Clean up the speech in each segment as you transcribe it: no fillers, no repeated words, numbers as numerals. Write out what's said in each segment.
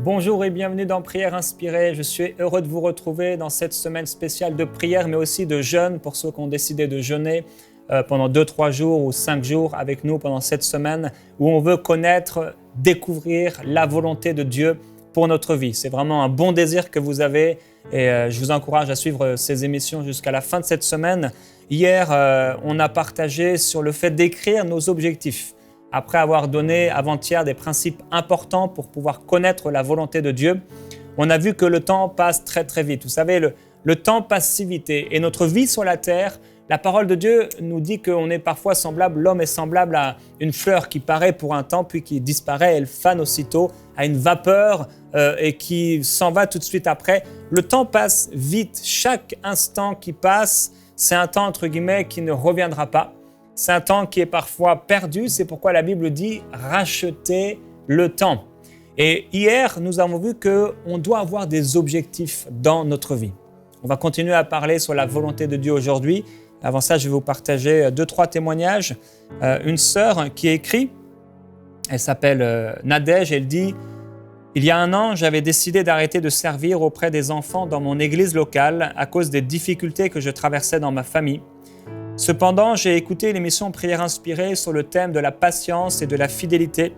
Bonjour et bienvenue dans Prière Inspirée. Je suis heureux de vous retrouver dans cette semaine spéciale de prière, mais aussi de jeûne pour ceux qui ont décidé de jeûner pendant 2-3 jours ou 5 jours avec nous pendant cette semaine où on veut connaître, découvrir la volonté de Dieu pour notre vie. C'est vraiment un bon désir que vous avez et je vous encourage à suivre ces émissions jusqu'à la fin de cette semaine. Hier, on a partagé sur le fait d'écrire nos objectifs. Après avoir donné avant-hier des principes importants pour pouvoir connaître la volonté de Dieu, on a vu que le temps passe très très vite. Vous savez, le temps passe si vite et notre vie sur la terre, la parole de Dieu nous dit qu'on est parfois semblable, l'homme est semblable à une fleur qui paraît pour un temps puis qui disparaît, elle fane aussitôt, à une vapeur et qui s'en va tout de suite après. Le temps passe vite, chaque instant qui passe, c'est un temps entre guillemets qui ne reviendra pas. C'est un temps qui est parfois perdu, c'est pourquoi la Bible dit « racheter le temps ». Et hier, nous avons vu qu'on doit avoir des objectifs dans notre vie. On va continuer à parler sur la volonté de Dieu aujourd'hui. Avant ça, je vais vous partager 2-3 témoignages. Une sœur qui écrit, elle s'appelle Nadège, elle dit « Il y a 1 an, j'avais décidé d'arrêter de servir auprès des enfants dans mon église locale à cause des difficultés que je traversais dans ma famille. Cependant, j'ai écouté l'émission Prière Inspirée sur le thème de la patience et de la fidélité.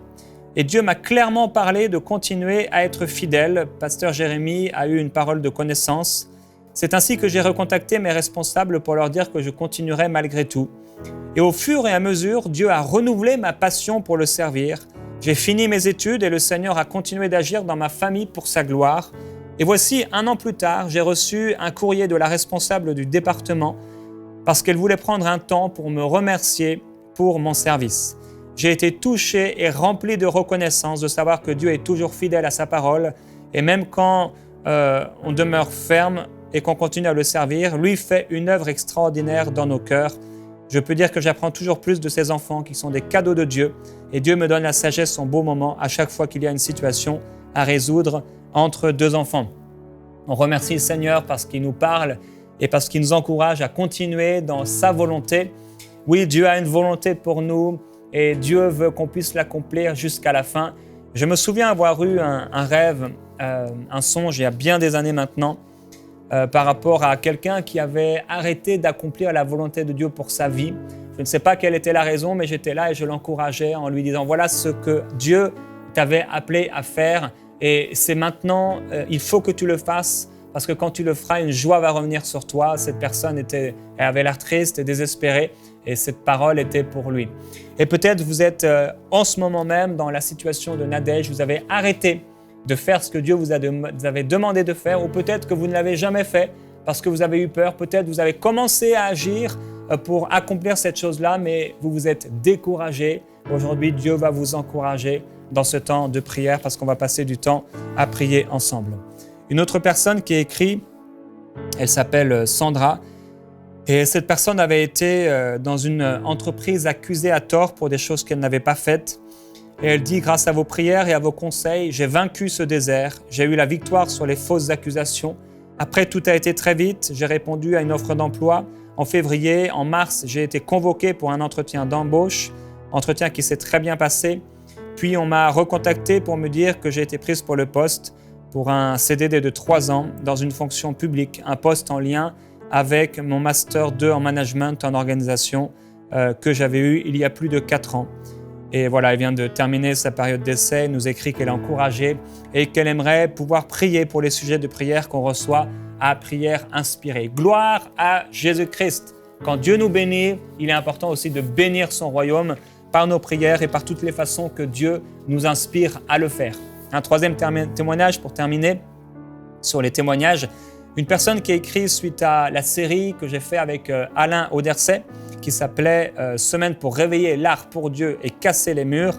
Et Dieu m'a clairement parlé de continuer à être fidèle. Pasteur Jérémie a eu une parole de connaissance. C'est ainsi que j'ai recontacté mes responsables pour leur dire que je continuerai malgré tout. Et au fur et à mesure, Dieu a renouvelé ma passion pour le servir. J'ai fini mes études et le Seigneur a continué d'agir dans ma famille pour sa gloire. Et voici, 1 an plus tard, j'ai reçu un courrier de la responsable du département parce qu'elle voulait prendre un temps pour me remercier pour mon service. J'ai été touché et rempli de reconnaissance de savoir que Dieu est toujours fidèle à sa parole et même quand on demeure ferme et qu'on continue à le servir, lui fait une œuvre extraordinaire dans nos cœurs. Je peux dire que j'apprends toujours plus de ces enfants qui sont des cadeaux de Dieu et Dieu me donne la sagesse en beau moment à chaque fois qu'il y a une situation à résoudre entre 2 enfants. On remercie le Seigneur parce qu'il nous parle et parce qu'il nous encourage à continuer dans sa volonté. Oui, Dieu a une volonté pour nous et Dieu veut qu'on puisse l'accomplir jusqu'à la fin. Je me souviens avoir eu un rêve, un songe il y a bien des années maintenant, par rapport à quelqu'un qui avait arrêté d'accomplir la volonté de Dieu pour sa vie. Je ne sais pas quelle était la raison, mais j'étais là et je l'encourageais en lui disant « Voilà ce que Dieu t'avait appelé à faire et c'est maintenant, il faut que tu le fasses. » Parce que quand tu le feras, une joie va revenir sur toi. Cette personne elle avait l'air triste et désespérée et cette parole était pour lui. Et peut-être vous êtes en ce moment même dans la situation de Nadège, vous avez arrêté de faire ce que Dieu vous avait demandé de faire ou peut-être que vous ne l'avez jamais fait parce que vous avez eu peur. Peut-être vous avez commencé à agir pour accomplir cette chose-là, mais vous vous êtes découragé. Aujourd'hui, Dieu va vous encourager dans ce temps de prière parce qu'on va passer du temps à prier ensemble. Une autre personne qui écrit, elle s'appelle Sandra, et cette personne avait été dans une entreprise accusée à tort pour des choses qu'elle n'avait pas faites. Et elle dit, grâce à vos prières et à vos conseils, j'ai vaincu ce désert, j'ai eu la victoire sur les fausses accusations. Après, tout a été très vite, j'ai répondu à une offre d'emploi. En février, en mars, j'ai été convoqué pour un entretien d'embauche, entretien qui s'est très bien passé. Puis on m'a recontacté pour me dire que j'ai été prise pour le poste, pour un CDD de 3 ans dans une fonction publique, un poste en lien avec mon Master 2 en Management en organisation que j'avais eu il y a plus de 4 ans. Et voilà, elle vient de terminer sa période d'essai, elle nous écrit qu'elle est encouragée et qu'elle aimerait pouvoir prier pour les sujets de prière qu'on reçoit à Prière Inspirée. Gloire à Jésus-Christ. Quand Dieu nous bénit, il est important aussi de bénir son royaume par nos prières et par toutes les façons que Dieu nous inspire à le faire. Un 3e témoignage pour terminer sur les témoignages. Une personne qui a écrit suite à la série que j'ai fait avec Alain Auderset qui s'appelait « Semaine pour réveiller l'art pour Dieu et casser les murs ».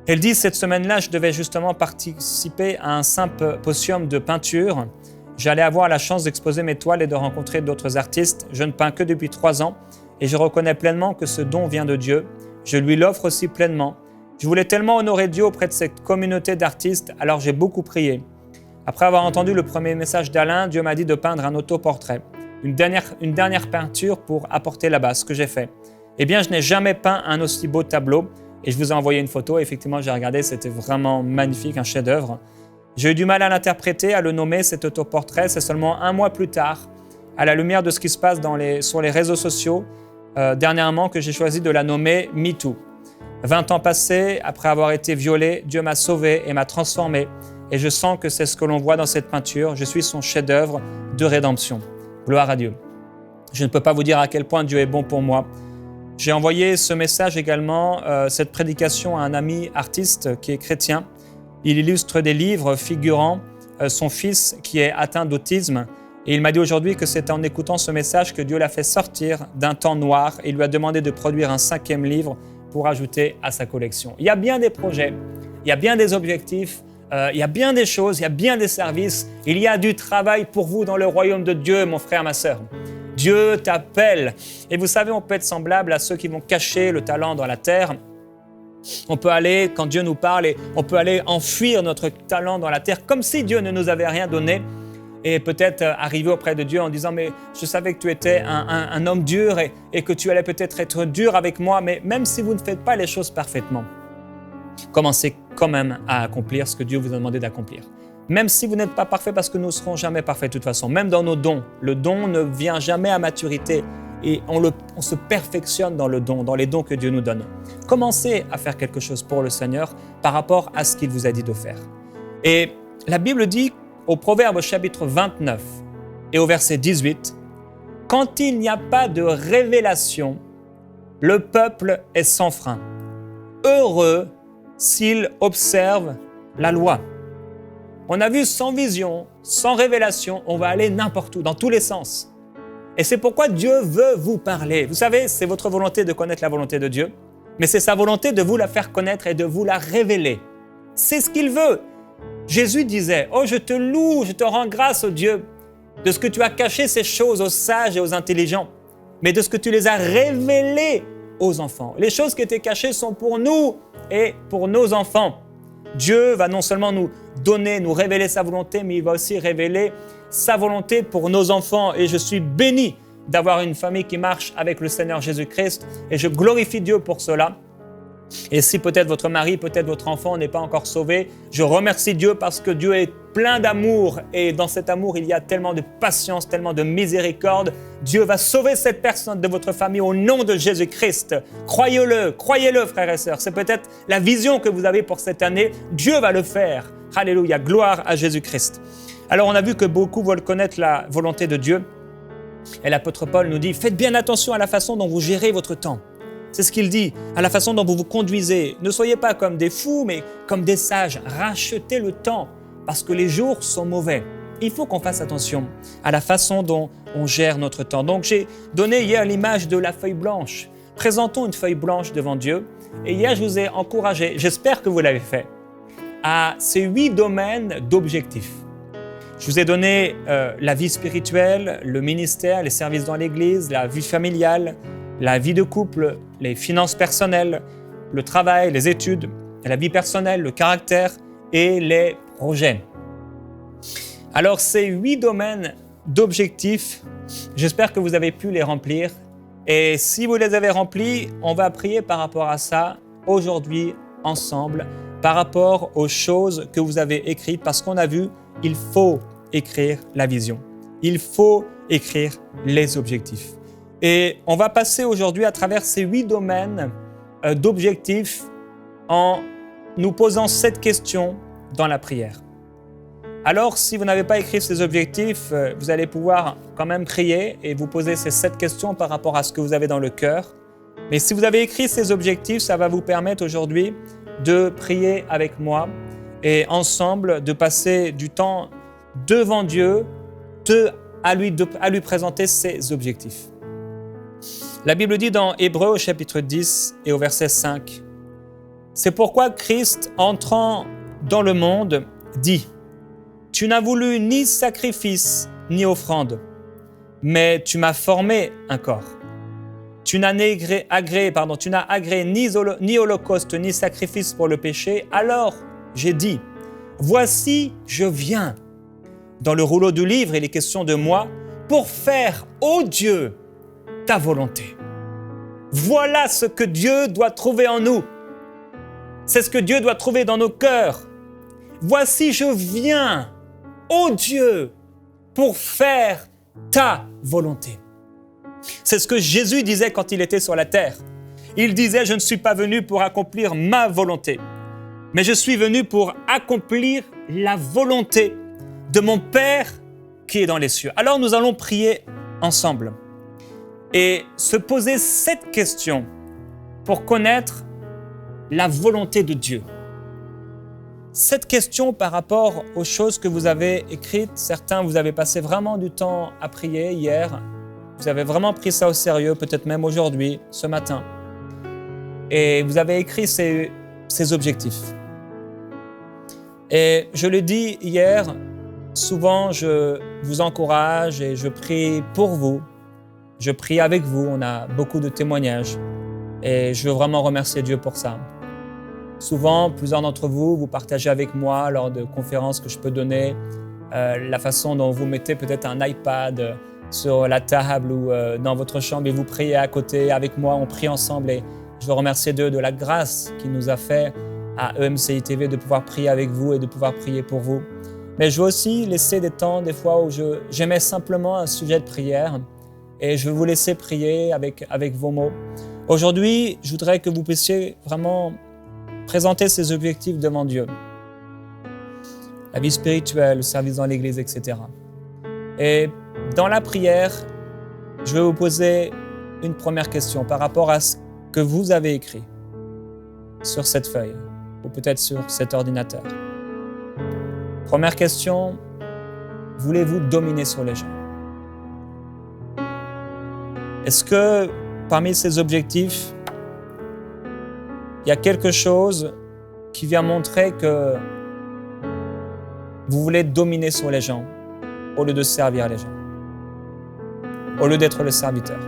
Elle dit « Cette semaine-là, je devais justement participer à un symposium de peinture. J'allais avoir la chance d'exposer mes toiles et de rencontrer d'autres artistes. Je ne peins que depuis 3 ans et je reconnais pleinement que ce don vient de Dieu. Je lui l'offre aussi pleinement. Je voulais tellement honorer Dieu auprès de cette communauté d'artistes, alors j'ai beaucoup prié. Après avoir entendu le premier message d'Alain, Dieu m'a dit de peindre un autoportrait, une dernière peinture pour apporter là-bas, ce que j'ai fait. Eh bien, je n'ai jamais peint un aussi beau tableau et je vous ai envoyé une photo. Effectivement, j'ai regardé, c'était vraiment magnifique, un chef-d'œuvre. J'ai eu du mal à l'interpréter, à le nommer, cet autoportrait. C'est seulement un mois plus tard, à la lumière de ce qui se passe sur les réseaux sociaux, dernièrement, que j'ai choisi de la nommer MeToo. 20 ans passés, après avoir été violé, Dieu m'a sauvé et m'a transformé. Et je sens que c'est ce que l'on voit dans cette peinture. Je suis son chef-d'œuvre de rédemption. Gloire à Dieu. Je ne peux pas vous dire à quel point Dieu est bon pour moi. J'ai envoyé ce message également, cette prédication à un ami artiste qui est chrétien. Il illustre des livres figurant son fils qui est atteint d'autisme. Et il m'a dit aujourd'hui que c'est en écoutant ce message que Dieu l'a fait sortir d'un temps noir et il lui a demandé de produire un 5e livre pour ajouter à sa collection. Il y a bien des projets, il y a bien des objectifs, il y a bien des choses, il y a bien des services. Il y a du travail pour vous dans le royaume de Dieu, mon frère, ma sœur. Dieu t'appelle. Et vous savez, on peut être semblable à ceux qui vont cacher le talent dans la terre. On peut aller, quand Dieu nous parle, et on peut aller enfuir notre talent dans la terre comme si Dieu ne nous avait rien donné. Et peut-être arriver auprès de Dieu en disant « mais je savais que tu étais un homme dur et que tu allais peut-être être dur avec moi, mais même si vous ne faites pas les choses parfaitement, commencez quand même à accomplir ce que Dieu vous a demandé d'accomplir. Même si vous n'êtes pas parfait, parce que nous ne serons jamais parfaits de toute façon, même dans nos dons, le don ne vient jamais à maturité et on se perfectionne dans le don, dans les dons que Dieu nous donne. Commencez à faire quelque chose pour le Seigneur par rapport à ce qu'il vous a dit de faire. Et la Bible dit au Proverbe chapitre 29 et au verset 18, « Quand il n'y a pas de révélation, le peuple est sans frein. Heureux s'il observe la loi. » On a vu sans vision, sans révélation, on va aller n'importe où, dans tous les sens. Et c'est pourquoi Dieu veut vous parler. Vous savez, c'est votre volonté de connaître la volonté de Dieu, mais c'est sa volonté de vous la faire connaître et de vous la révéler. C'est ce qu'il veut. Jésus disait « Oh, je te loue, je te rends grâce, ô Dieu, de ce que tu as caché ces choses aux sages et aux intelligents, mais de ce que tu les as révélées aux enfants. Les choses qui étaient cachées sont pour nous et pour nos enfants. » Dieu va non seulement nous donner, nous révéler sa volonté, mais il va aussi révéler sa volonté pour nos enfants. Et je suis béni d'avoir une famille qui marche avec le Seigneur Jésus-Christ et je glorifie Dieu pour cela. Et si peut-être votre mari, peut-être votre enfant n'est pas encore sauvé, je remercie Dieu parce que Dieu est plein d'amour et dans cet amour, il y a tellement de patience, tellement de miséricorde. Dieu va sauver cette personne de votre famille au nom de Jésus-Christ. Croyez-le frères et sœurs. C'est peut-être la vision que vous avez pour cette année. Dieu va le faire. Alléluia, gloire à Jésus-Christ. Alors on a vu que beaucoup veulent connaître la volonté de Dieu. Et l'apôtre Paul nous dit, faites bien attention à la façon dont vous gérez votre temps. C'est ce qu'il dit, à la façon dont vous vous conduisez. Ne soyez pas comme des fous, mais comme des sages. Rachetez le temps, parce que les jours sont mauvais. Il faut qu'on fasse attention à la façon dont on gère notre temps. Donc j'ai donné hier l'image de la feuille blanche. Présentons une feuille blanche devant Dieu. Et hier, je vous ai encouragé, j'espère que vous l'avez fait, à ces 8 domaines d'objectifs. Je vous ai donné la vie spirituelle, le ministère, les services dans l'Église, la vie familiale, la vie de couple, les finances personnelles, le travail, les études, la vie personnelle, le caractère et les projets. Alors ces 8 domaines d'objectifs, j'espère que vous avez pu les remplir. Et si vous les avez remplis, on va prier par rapport à ça aujourd'hui ensemble, par rapport aux choses que vous avez écrites, parce qu'on a vu, il faut écrire la vision. Il faut écrire les objectifs. Et on va passer aujourd'hui à travers ces 8 domaines d'objectifs en nous posant cette question dans la prière. Alors, si vous n'avez pas écrit ces objectifs, vous allez pouvoir quand même prier et vous poser ces 7 questions par rapport à ce que vous avez dans le cœur. Mais si vous avez écrit ces objectifs, ça va vous permettre aujourd'hui de prier avec moi et ensemble de passer du temps devant Dieu à lui présenter ces objectifs. La Bible dit dans Hébreux au chapitre 10 et au verset 5, « C'est pourquoi Christ, entrant dans le monde, dit, « Tu n'as voulu ni sacrifice ni offrande, mais tu m'as formé un corps. Tu n'as agréé ni holocauste ni sacrifice pour le péché. Alors j'ai dit, voici je viens. Dans le rouleau du livre, il est question de moi pour faire, ô Dieu, ta volonté. » Voilà ce que Dieu doit trouver en nous. C'est ce que Dieu doit trouver dans nos cœurs. voici je viens, ô Dieu, pour faire ta volonté. C'est ce que Jésus disait quand il était sur la terre. Il disait, je ne suis pas venu pour accomplir ma volonté, mais je suis venu pour accomplir la volonté de mon Père qui est dans les cieux. Alors nous allons prier ensemble et se poser cette question pour connaître la volonté de Dieu. Cette question par rapport aux choses que vous avez écrites, certains, vous avez passé vraiment du temps à prier hier, vous avez vraiment pris ça au sérieux, peut-être même aujourd'hui, ce matin, et vous avez écrit ces objectifs. Et je l'ai dit hier, souvent je vous encourage et je prie pour vous, je prie avec vous, on a beaucoup de témoignages et je veux vraiment remercier Dieu pour ça. Souvent, plusieurs d'entre vous, vous partagez avec moi lors de conférences que je peux donner la façon dont vous mettez peut-être un iPad sur la table ou dans votre chambre et vous priez à côté avec moi, on prie ensemble et je veux remercier Dieu de la grâce qu'il nous a fait à EMCI TV de pouvoir prier avec vous et de pouvoir prier pour vous. Mais je veux aussi laisser des temps, des fois où j'aimais simplement un sujet de prière et je veux vous laisser prier avec vos mots. Aujourd'hui, je voudrais que vous puissiez vraiment présenter ces objectifs devant Dieu. La vie spirituelle, le service dans l'Église, etc. Et dans la prière, je vais vous poser une première question par rapport à ce que vous avez écrit sur cette feuille ou peut-être sur cet ordinateur. Première question, voulez-vous dominer sur les gens? Est-ce que parmi ces objectifs, il y a quelque chose qui vient montrer que vous voulez dominer sur les gens au lieu de servir les gens, au lieu d'être le serviteur?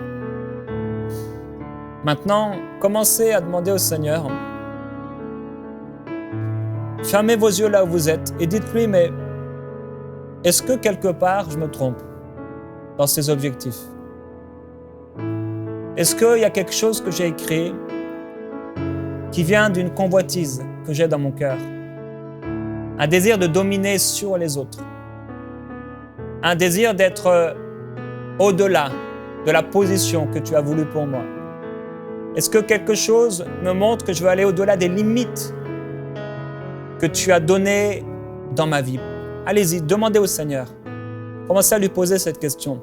Maintenant, commencez à demander au Seigneur, fermez vos yeux là où vous êtes et dites-lui, mais est-ce que quelque part je me trompe dans ces objectifs? Est-ce qu'il y a quelque chose que j'ai écrit qui vient d'une convoitise que j'ai dans mon cœur? Un désir de dominer sur les autres. Un désir d'être au-delà de la position que tu as voulu pour moi. Est-ce que quelque chose me montre que je veux aller au-delà des limites que tu as données dans ma vie? Allez-y, demandez au Seigneur. Commencez à lui poser cette question.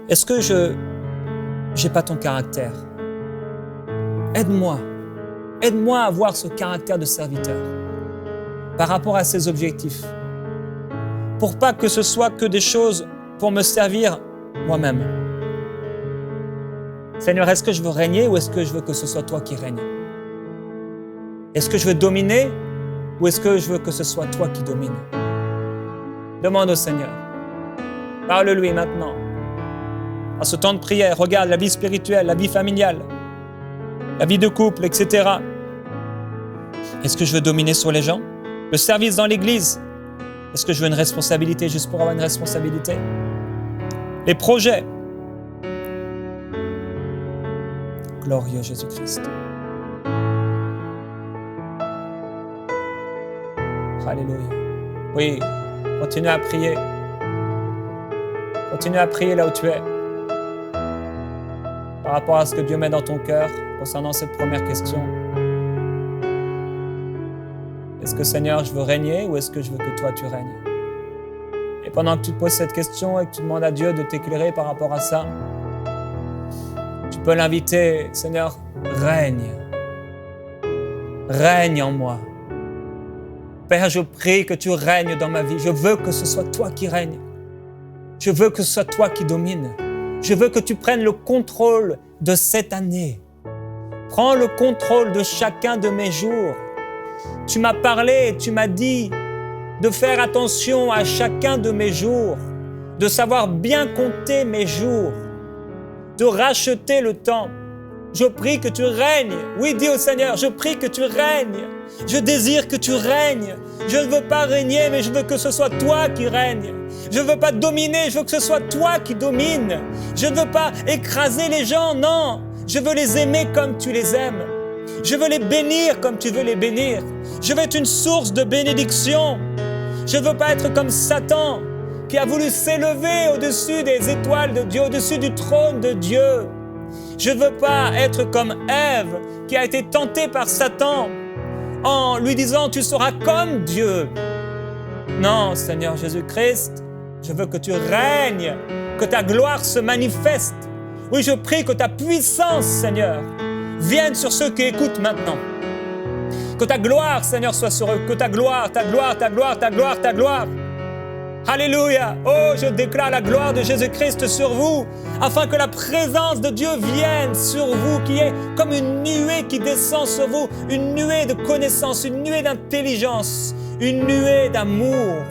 Est-ce que je n'ai pas ton caractère? Aide-moi. Aide-moi à avoir ce caractère de serviteur par rapport à ces objectifs. Pour pas que ce soit que des choses pour me servir moi-même. Seigneur, est-ce que je veux régner ou est-ce que je veux que ce soit toi qui règnes? Est-ce que je veux dominer ou est-ce que je veux que ce soit toi qui domine? Demande au Seigneur. Parle-lui maintenant. À ce temps de prière, regarde la vie spirituelle, la vie familiale, la vie de couple, etc. Est-ce que je veux dominer sur les gens? Le service dans l'Église? Est-ce que je veux une responsabilité juste pour avoir une responsabilité? Les projets? Glorieux Jésus-Christ. Alléluia. Oui, continue à prier. Continue à prier là où tu es. Par rapport à ce que Dieu met dans ton cœur concernant cette première question. Est-ce que Seigneur, je veux régner ou est-ce que je veux que toi tu règnes? Et pendant que tu te poses cette question et que tu demandes à Dieu de t'éclairer par rapport à ça, tu peux l'inviter, Seigneur, règne. Règne en moi. Père, je prie que tu règnes dans ma vie. Je veux que ce soit toi qui règnes. Je veux que ce soit toi qui domines. Je veux que tu prennes le contrôle de cette année. Prends le contrôle de chacun de mes jours. Tu m'as parlé et tu m'as dit de faire attention à chacun de mes jours, de savoir bien compter mes jours, de racheter le temps. Je prie que tu règnes. Oui, dis au Seigneur, je prie que tu règnes. Je désire que tu règnes. Je ne veux pas régner, mais je veux que ce soit toi qui règnes. Je ne veux pas dominer, je veux que ce soit toi qui domines. Je ne veux pas écraser les gens, non. Je veux les aimer comme tu les aimes. Je veux les bénir comme tu veux les bénir. Je veux être une source de bénédiction. Je ne veux pas être comme Satan qui a voulu s'élever au-dessus des étoiles de Dieu, au-dessus du trône de Dieu. Je ne veux pas être comme Ève qui a été tentée par Satan en lui disant « tu seras comme Dieu ». Non, Seigneur Jésus-Christ, je veux que tu règnes, que ta gloire se manifeste. Oui, je prie que ta puissance, Seigneur, vienne sur ceux qui écoutent maintenant. Que ta gloire, Seigneur, soit sur eux. Que ta gloire, ta gloire, ta gloire, ta gloire, ta gloire. Alléluia. Oh, je déclare la gloire de Jésus-Christ sur vous, afin que la présence de Dieu vienne sur vous, qui est comme une nuée qui descend sur vous, une nuée de connaissance, une nuée d'intelligence, une nuée d'amour,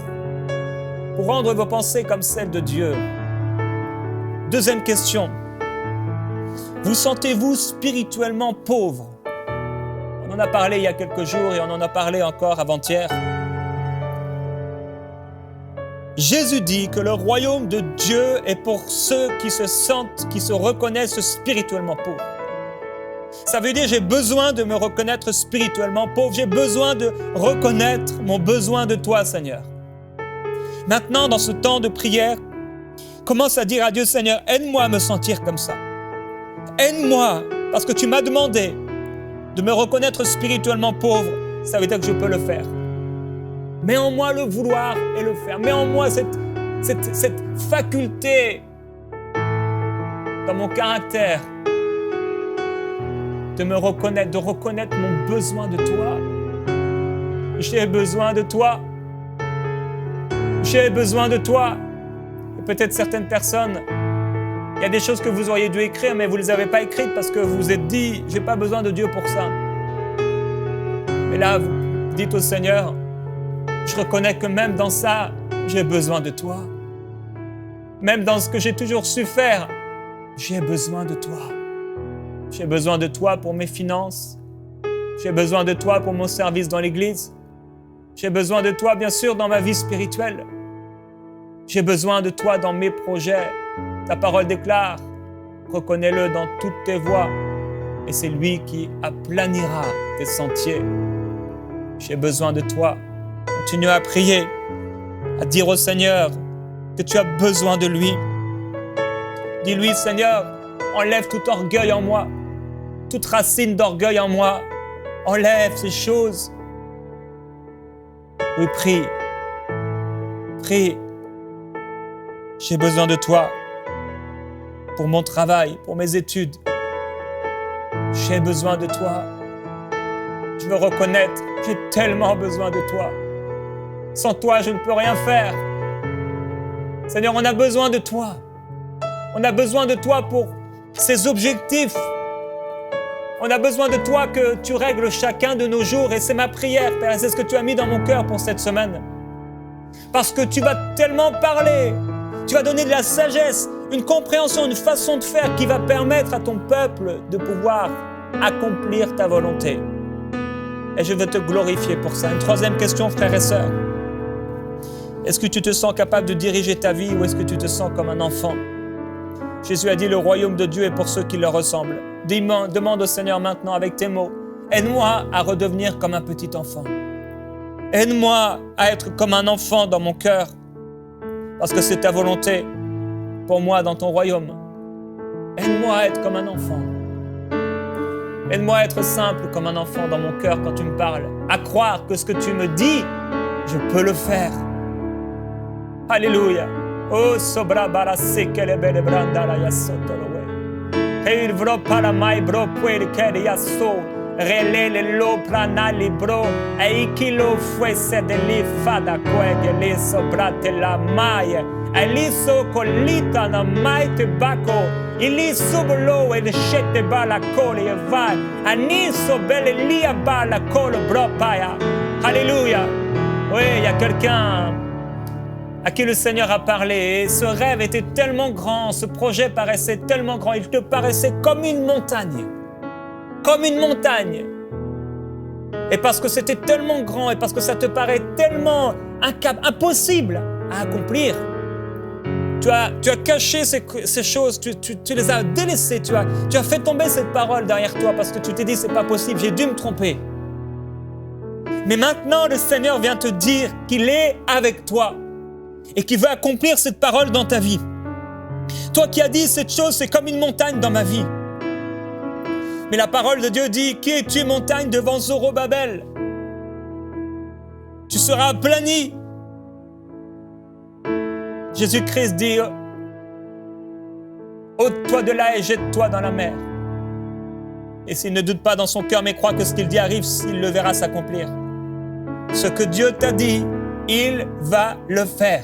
pour rendre vos pensées comme celles de Dieu. Deuxième question. Vous sentez-vous spirituellement pauvre? On en a parlé il y a quelques jours et on en a parlé encore avant-hier. Jésus dit que le royaume de Dieu est pour ceux qui se sentent, qui se reconnaissent spirituellement pauvres. Ça veut dire j'ai besoin de me reconnaître spirituellement pauvre. J'ai besoin de reconnaître mon besoin de toi, Seigneur. Maintenant, dans ce temps de prière, commence à dire à Dieu, Seigneur, aide-moi à me sentir comme ça. Aide-moi, parce que tu m'as demandé de me reconnaître spirituellement pauvre. Ça veut dire que je peux le faire. Mets en moi le vouloir et le faire. Mets en moi cette faculté dans mon caractère de me reconnaître, de reconnaître mon besoin de toi. J'ai besoin de toi. J'ai besoin de toi. Et peut-être certaines personnes, il y a des choses que vous auriez dû écrire, mais vous ne les avez pas écrites parce que vous vous êtes dit, je n'ai pas besoin de Dieu pour ça. Mais là, vous dites au Seigneur, je reconnais que même dans ça, j'ai besoin de toi. Même dans ce que j'ai toujours su faire, j'ai besoin de toi. J'ai besoin de toi pour mes finances. J'ai besoin de toi pour mon service dans l'Église. J'ai besoin de toi, bien sûr, dans ma vie spirituelle. J'ai besoin de toi dans mes projets. Ta parole déclare, reconnais-le dans toutes tes voies, et c'est lui qui aplanira tes sentiers. J'ai besoin de toi. Continue à prier, à dire au Seigneur que tu as besoin de lui. Dis-lui, Seigneur, enlève tout orgueil en moi, toute racine d'orgueil en moi. Enlève ces choses. Oui, prie. Prie. J'ai besoin de toi pour mon travail, pour mes études. J'ai besoin de toi. Je veux reconnaître, j'ai tellement besoin de toi. Sans toi, je ne peux rien faire. Seigneur, on a besoin de toi. On a besoin de toi pour ces objectifs. On a besoin de toi que tu règles chacun de nos jours. Et c'est ma prière, Père. C'est ce que tu as mis dans mon cœur pour cette semaine. Parce que tu vas tellement parler. Tu vas donner de la sagesse, une compréhension, une façon de faire qui va permettre à ton peuple de pouvoir accomplir ta volonté. Et je veux te glorifier pour ça. Une troisième question, frères et sœurs. Est-ce que tu te sens capable de diriger ta vie ou est-ce que tu te sens comme un enfant? Jésus a dit, le royaume de Dieu est pour ceux qui leur ressemblent. Demande au Seigneur maintenant avec tes mots, aide-moi à redevenir comme un petit enfant. Aide-moi à être comme un enfant dans mon cœur, parce que c'est ta volonté pour moi dans ton royaume. Aide-moi à être comme un enfant. Aide-moi à être simple comme un enfant dans mon cœur quand tu me parles, à croire que ce que tu me dis, je peux le faire. Alléluia. Oh, sobra bara sekele bele branda la yasoto lowe. Il vro para mai bro puer kere yaso. Relele lo plana libro. Eikilo fuese de li fada kwege li sobra te la mai. Eliso colita na mai te bako. Ili sublo e shete bala cole e vai. Aniso bele lia bala colo bro paya. Alléluia. Oui, il y a quelqu'un à qui le Seigneur a parlé, et ce rêve était tellement grand, ce projet paraissait tellement grand, il te paraissait comme une montagne. Comme une montagne. Et parce que c'était tellement grand, et parce que ça te paraît tellement impossible à accomplir, Tu as caché ces choses, tu les as délaissées, tu as fait tomber cette parole derrière toi parce que tu t'es dit, c'est pas possible, j'ai dû me tromper. Mais maintenant, le Seigneur vient te dire qu'il est avec toi et qu'il veut accomplir cette parole dans ta vie. Toi qui as dit, cette chose, c'est comme une montagne dans ma vie. Mais la parole de Dieu dit, qui es-tu, montagne, devant Zorobabel? Tu seras aplani. Jésus-Christ dit, ôte-toi de là et jette-toi dans la mer. Et s'il ne doute pas dans son cœur, mais croit que ce qu'il dit arrive, il le verra s'accomplir. Ce que Dieu t'a dit, il va le faire.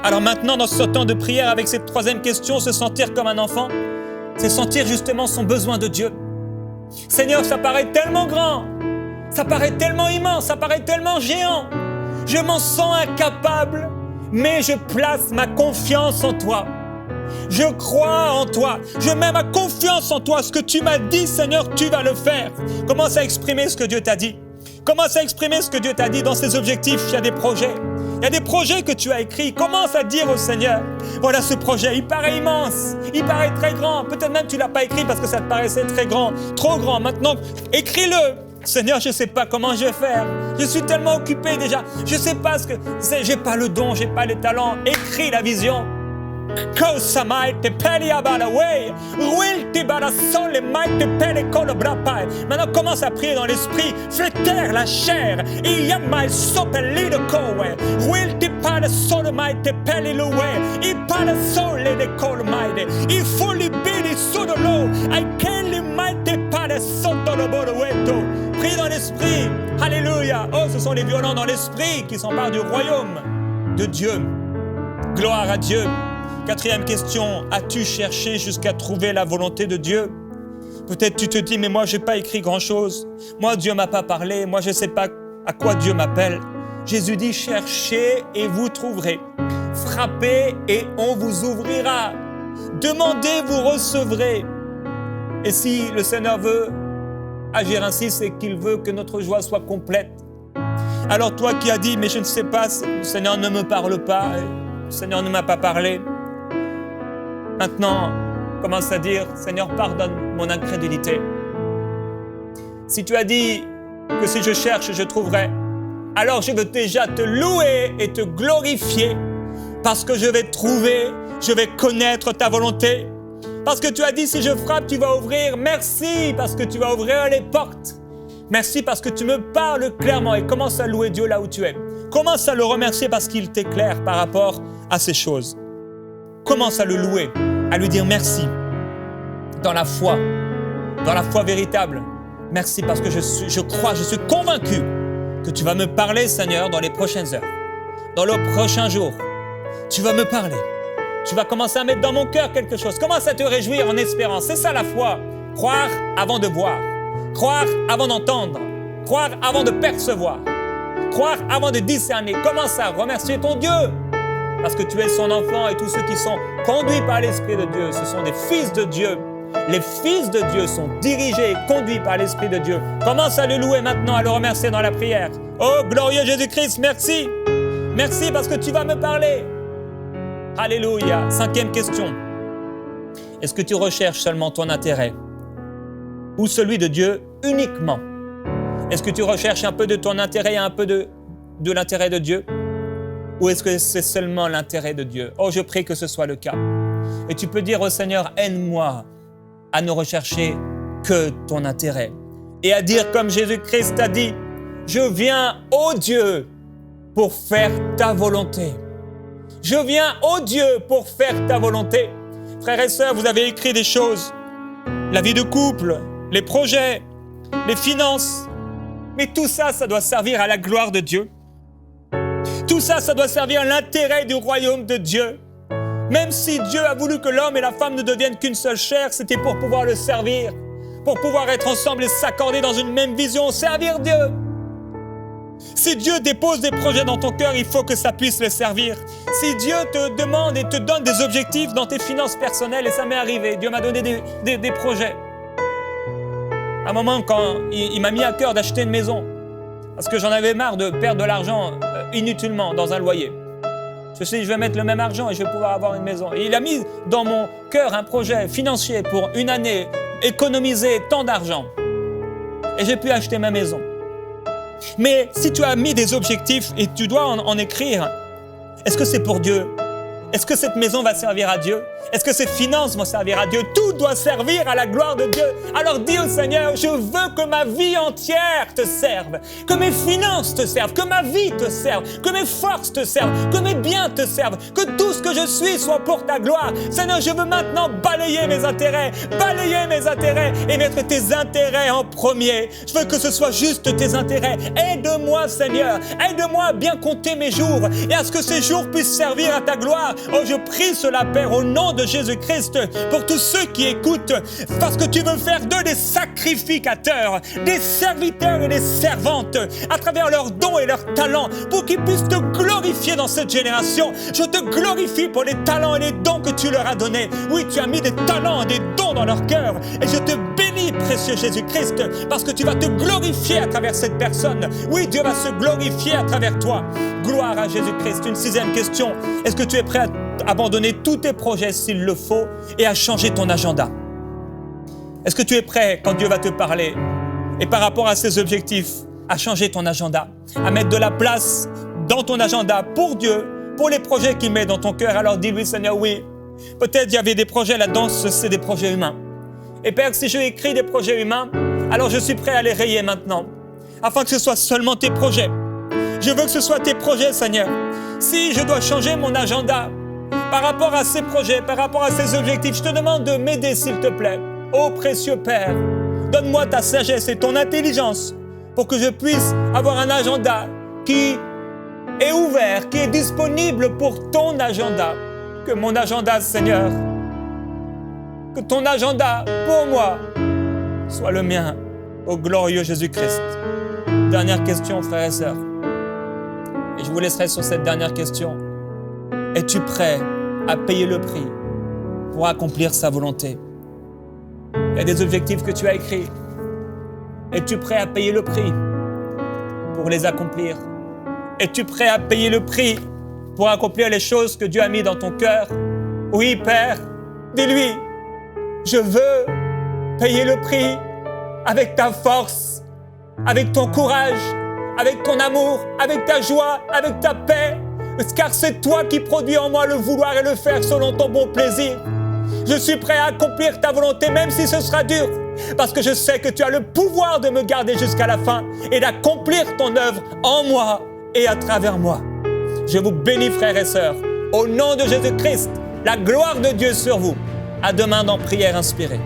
Alors maintenant, dans ce temps de prière, avec cette troisième question, se sentir comme un enfant, c'est sentir justement son besoin de Dieu. Seigneur, ça paraît tellement grand, ça paraît tellement immense, ça paraît tellement géant. Je m'en sens incapable, mais je place ma confiance en toi. Je crois en toi. Je mets ma confiance en toi. Ce que tu m'as dit, Seigneur, tu vas le faire. Commence à exprimer ce que Dieu t'a dit. Commence à exprimer ce que Dieu t'a dit dans ses objectifs. Il y a des projets. Il y a des projets que tu as écrits. Commence à dire au Seigneur, voilà ce projet, il paraît immense, il paraît très grand. Peut-être même tu ne l'as pas écrit parce que ça te paraissait très grand, trop grand. Maintenant, écris-le. Seigneur, je ne sais pas comment je vais faire. Je suis tellement occupé déjà. Je ne sais pas ce que... J'ai pas le don, j'ai pas les talents. Écris la vision. Maintenant, commence à prier dans l'esprit. Fais taire la chair. Prie dans l'esprit. Alléluia. Oh, ce sont les violents dans l'esprit qui s'emparent du royaume de Dieu. Gloire à Dieu. Quatrième question, as-tu cherché jusqu'à trouver la volonté de Dieu? Peut-être tu te dis, mais moi, je n'ai pas écrit grand-chose. Moi, Dieu ne m'a pas parlé. Moi, je ne sais pas à quoi Dieu m'appelle. Jésus dit, cherchez et vous trouverez. Frappez et on vous ouvrira. Demandez, vous recevrez. Et si le Seigneur veut agir ainsi, c'est qu'il veut que notre joie soit complète. Alors toi qui as dit, mais je ne sais pas, le Seigneur ne me parle pas, le Seigneur ne m'a pas parlé. Maintenant, commence à dire, Seigneur, pardonne mon incrédulité. Si tu as dit que si je cherche, je trouverai, alors je veux déjà te louer et te glorifier parce que je vais trouver, je vais connaître ta volonté. Parce que tu as dit, si je frappe, tu vas ouvrir. Merci parce que tu vas ouvrir les portes. Merci parce que tu me parles clairement et commence à louer Dieu là où tu es. Commence à le remercier parce qu'il t'éclaire par rapport à ces choses. Commence à le louer, à lui dire merci dans la foi véritable. Merci parce que je crois, je suis convaincu que tu vas me parler, Seigneur, dans les prochaines heures, dans le prochain jour. Tu vas me parler. Tu vas commencer à mettre dans mon cœur quelque chose. Commence à te réjouir en espérant. C'est ça la foi. Croire avant de voir. Croire avant d'entendre. Croire avant de percevoir. Croire avant de discerner. Commence à remercier ton Dieu. Parce que tu es son enfant et tous ceux qui sont conduits par l'Esprit de Dieu, ce sont des fils de Dieu. Les fils de Dieu sont dirigés et conduits par l'Esprit de Dieu. Commence à le louer maintenant, à le remercier dans la prière. Oh, glorieux Jésus-Christ, merci. Merci parce que tu vas me parler. Alléluia. 5e question. Est-ce que tu recherches seulement ton intérêt ou celui de Dieu uniquement? Est-ce que tu recherches un peu de ton intérêt et un peu de l'intérêt de Dieu? Ou est-ce que c'est seulement l'intérêt de Dieu? Oh, je prie que ce soit le cas. Et tu peux dire au Seigneur, aide-moi à ne rechercher que ton intérêt. Et à dire comme Jésus-Christ a dit, je viens, ô Dieu, pour faire ta volonté. Je viens, ô Dieu, pour faire ta volonté. Frères et sœurs, vous avez écrit des choses. La vie de couple, les projets, les finances. Mais tout ça, ça doit servir à la gloire de Dieu. Tout ça, ça doit servir à l'intérêt du royaume de Dieu. Même si Dieu a voulu que l'homme et la femme ne deviennent qu'une seule chair, c'était pour pouvoir le servir, pour pouvoir être ensemble et s'accorder dans une même vision, servir Dieu. Si Dieu dépose des projets dans ton cœur, il faut que ça puisse le servir. Si Dieu te demande et te donne des objectifs dans tes finances personnelles, et ça m'est arrivé, Dieu m'a donné des projets. À un moment, quand il m'a mis à cœur d'acheter une maison, parce que j'en avais marre de perdre de l'argent inutilement dans un loyer. Je me suis dit, je vais mettre le même argent et je vais pouvoir avoir une maison. Et il a mis dans mon cœur un projet financier pour une année, économiser tant d'argent. Et j'ai pu acheter ma maison. Mais si tu as mis des objectifs et tu dois en écrire, est-ce que c'est pour Dieu? Est-ce que cette maison va servir à Dieu? Est-ce que ces finances vont servir à Dieu? Tout doit servir à la gloire de Dieu. Alors dis au Seigneur, je veux que ma vie entière te serve, que mes finances te servent, que ma vie te serve, que mes forces te servent, que mes biens te servent, que tout ce que je suis soit pour ta gloire. Seigneur, je veux maintenant balayer mes intérêts et mettre tes intérêts en premier. Je veux que ce soit juste tes intérêts. Aide-moi, Seigneur, aide-moi à bien compter mes jours et à ce que ces jours puissent servir à ta gloire. Oh, je prie cela, Père, au nom de Jésus-Christ, pour tous ceux qui écoutent, parce que tu veux faire d'eux des sacrificateurs, des serviteurs et des servantes, à travers leurs dons et leurs talents, pour qu'ils puissent te glorifier dans cette génération. Je te glorifie pour les talents et les dons que tu leur as donnés. Oui, tu as mis des talents et des dons dans leur cœur, et je te bénis, précieux Jésus-Christ, parce que tu vas te glorifier à travers cette personne. Oui, Dieu va se glorifier à travers toi. Gloire à Jésus-Christ. Une 6e question. Est-ce que tu es prêt à abandonner tous tes projets s'il le faut et à changer ton agenda? Est-ce que tu es prêt, quand Dieu va te parler et par rapport à ses objectifs, à changer ton agenda, à mettre de la place dans ton agenda pour Dieu, pour les projets qu'il met dans ton cœur? Alors dis-lui, Seigneur, oui, peut-être il y avait des projets là-dedans, c'est des projets humains. Et Père, si j'ai écrit des projets humains, alors je suis prêt à les rayer maintenant, afin que ce soit seulement tes projets. Je veux que ce soit tes projets, Seigneur. Si je dois changer mon agenda par rapport à ces projets, par rapport à ces objectifs, je te demande de m'aider, s'il te plaît. Ô précieux Père, donne-moi ta sagesse et ton intelligence pour que je puisse avoir un agenda qui est ouvert, qui est disponible pour ton agenda. Que mon agenda, Seigneur, que ton agenda pour moi soit le mien, au glorieux Jésus-Christ. Dernière question, frères et sœurs. Et je vous laisserai sur cette dernière question. Es-tu prêt à payer le prix pour accomplir sa volonté? Il y a des objectifs que tu as écrits. Es-tu prêt à payer le prix pour les accomplir? Es-tu prêt à payer le prix pour accomplir les choses que Dieu a mis dans ton cœur? Oui, Père, dis-lui, je veux payer le prix avec ta force, avec ton courage, avec ton amour, avec ta joie, avec ta paix, car c'est toi qui produis en moi le vouloir et le faire selon ton bon plaisir. Je suis prêt à accomplir ta volonté, même si ce sera dur, parce que je sais que tu as le pouvoir de me garder jusqu'à la fin et d'accomplir ton œuvre en moi et à travers moi. Je vous bénis, frères et sœurs, au nom de Jésus-Christ, la gloire de Dieu sur vous. À demain dans Prière inspirée.